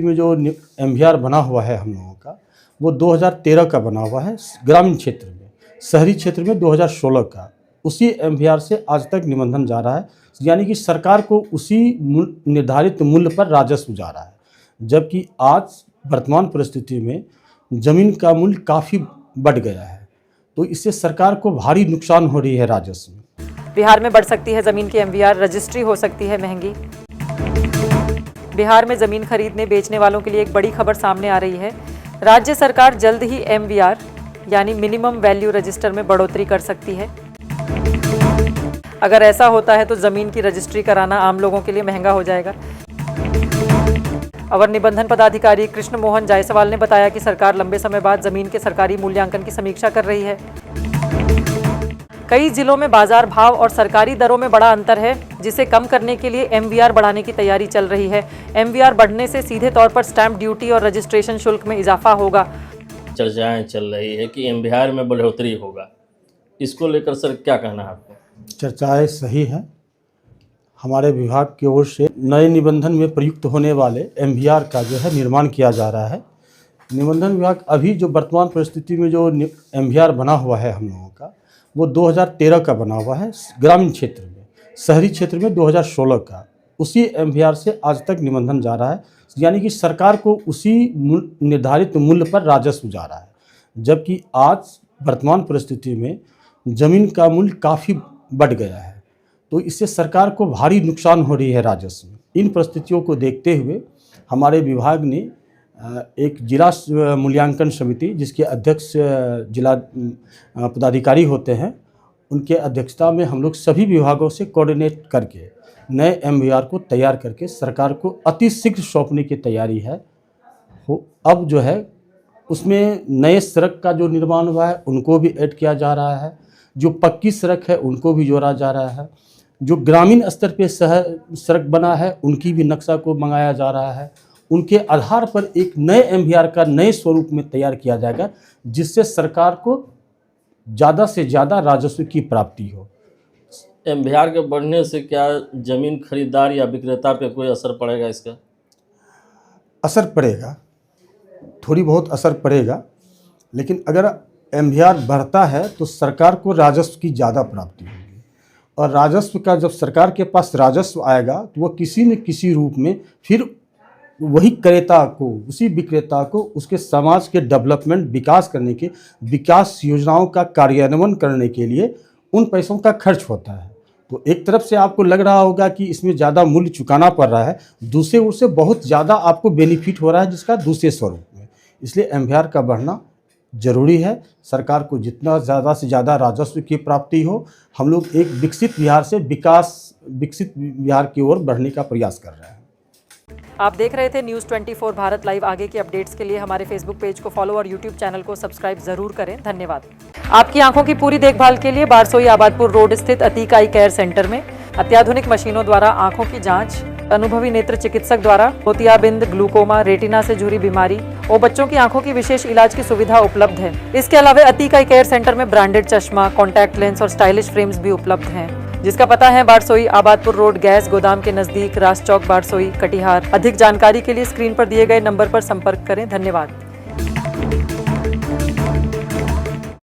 में जो एमवीआर बना हुआ है हम लोगों का, वो 2013 का बना हुआ है ग्रामीण क्षेत्र में। शहरी क्षेत्र में 2016 का। उसी एमवीआर से आज तक निबंधन जा रहा है, यानी कि सरकार को उसी निर्धारित मूल्य पर राजस्व जा रहा है। जबकि आज वर्तमान परिस्थिति में ज़मीन का मूल्य काफ़ी बढ़ गया है, तो इससे सरकार को भारी नुकसान हो रही है राजस्व में। बिहार में बढ़ सकती है ज़मीन की एमवीआर, रजिस्ट्री हो सकती है महंगी। बिहार में ज़मीन खरीदने बेचने वालों के लिए एक बड़ी खबर सामने आ रही है। राज्य सरकार जल्द ही एमवीआर यानी मिनिमम वैल्यू रजिस्टर में बढ़ोतरी कर सकती है। अगर ऐसा होता है तो ज़मीन की रजिस्ट्री कराना आम लोगों के लिए महंगा हो जाएगा। अवर निबंधन पदाधिकारी कृष्ण मोहन जायसवाल ने बताया कि सरकार लंबे समय बाद ज़मीन के सरकारी मूल्यांकन की समीक्षा कर रही है। कई जिलों में बाजार भाव और सरकारी दरों में बड़ा अंतर है, जिसे कम करने के लिए एमवीआर बढ़ाने की तैयारी चल रही है। एमवीआर बढ़ने से सीधे तौर पर स्टैंप ड्यूटी और रजिस्ट्रेशन शुल्क में इजाफा होगा। चर्चाएं चल रही है कि एमवीआर में बढ़ोतरी होगा, इसको लेकर सर क्या कहना है आपको? चर्चाएं सही हैं। हमारे विभाग की ओर से नए निबंधन में प्रयुक्त होने वाले एमवीआर का जो है निर्माण किया जा रहा है। निबंधन विभाग अभी जो वर्तमान परिस्थिति में जो एमवीआर बना हुआ है हम लोगों का, वो 2013 का बना हुआ है ग्रामीण क्षेत्र में। शहरी क्षेत्र में 2016 का। उसी एमवीआर से आज तक निबंधन जा रहा है, यानी कि सरकार को उसी निर्धारित मूल्य पर राजस्व जा रहा है। जबकि आज वर्तमान परिस्थिति में ज़मीन का मूल्य काफ़ी बढ़ गया है, तो इससे सरकार को भारी नुकसान हो रही है राजस्व में। इन परिस्थितियों को देखते हुए हमारे विभाग ने एक जिला मूल्यांकन समिति, जिसके अध्यक्ष जिला पदाधिकारी होते हैं, उनके अध्यक्षता में हम लोग सभी विभागों से कोऑर्डिनेट करके नए एमवीआर को तैयार करके सरकार को अति शीघ्र सौंपने की तैयारी है। अब जो है उसमें नए सड़क का जो निर्माण हुआ है उनको भी ऐड किया जा रहा है, जो पक्की सड़क है उनको भी जोड़ा जा रहा है, जो ग्रामीण स्तर पे सड़क बना है उनकी भी नक्शा को मंगाया जा रहा है। उनके आधार पर एक नए एमवीआर का नए स्वरूप में तैयार किया जाएगा, जिससे सरकार को ज़्यादा से ज़्यादा राजस्व की प्राप्ति हो। एमवीआर के बढ़ने से क्या ज़मीन खरीदार या विक्रेता पे कोई असर पड़ेगा? इसका असर पड़ेगा, थोड़ी बहुत असर पड़ेगा, लेकिन अगर एमवीआर बढ़ता है तो सरकार को राजस्व की ज़्यादा प्राप्ति होगी। और राजस्व का जब सरकार के पास राजस्व आएगा तो वो किसी न किसी रूप में फिर वही क्रेता को, उसी विक्रेता को उसके समाज के डेवलपमेंट, विकास करने के, विकास योजनाओं का कार्यान्वयन करने के लिए उन पैसों का खर्च होता है। तो एक तरफ से आपको लग रहा होगा कि इसमें ज़्यादा मूल्य चुकाना पड़ रहा है, दूसरे ओर से बहुत ज़्यादा आपको बेनिफिट हो रहा है जिसका दूसरे स्वरूप में। इसलिए एमवीआर का बढ़ना जरूरी है। सरकार को जितना ज़्यादा से ज़्यादा राजस्व की प्राप्ति हो, हम लोग एक विकसित बिहार से विकसित बिहार की ओर बढ़ने का प्रयास कर रहे हैं। आप देख रहे थे न्यूज़ 24 भारत लाइव। आगे की अपडेट्स के लिए हमारे फेसबुक पेज को फॉलो और यूट्यूब चैनल को सब्सक्राइब जरूर करें। धन्यवाद। आपकी आंखों की पूरी देखभाल के लिए बारसोई आबादपुर रोड स्थित अतीक आई केयर सेंटर में अत्याधुनिक मशीनों द्वारा आंखों की जांच, अनुभवी नेत्र चिकित्सक द्वारा मोतियाबिंद, ग्लूकोमा, रेटिना से जुड़ी बीमारी और बच्चों की आंखों की विशेष इलाज की सुविधा उपलब्ध है। इसके अलावा अतीक आई केयर सेंटर में ब्रांडेड चश्मा, कॉन्टैक्ट लेंस और स्टाइलिश फ्रेम्स भी उपलब्ध हैं, जिसका पता है बारसोई आबादपुर रोड, गैस गोदाम के नजदीक, रास चौक, बारसोई, कटिहार। अधिक जानकारी के लिए स्क्रीन पर दिए गए नंबर पर संपर्क करें। धन्यवाद।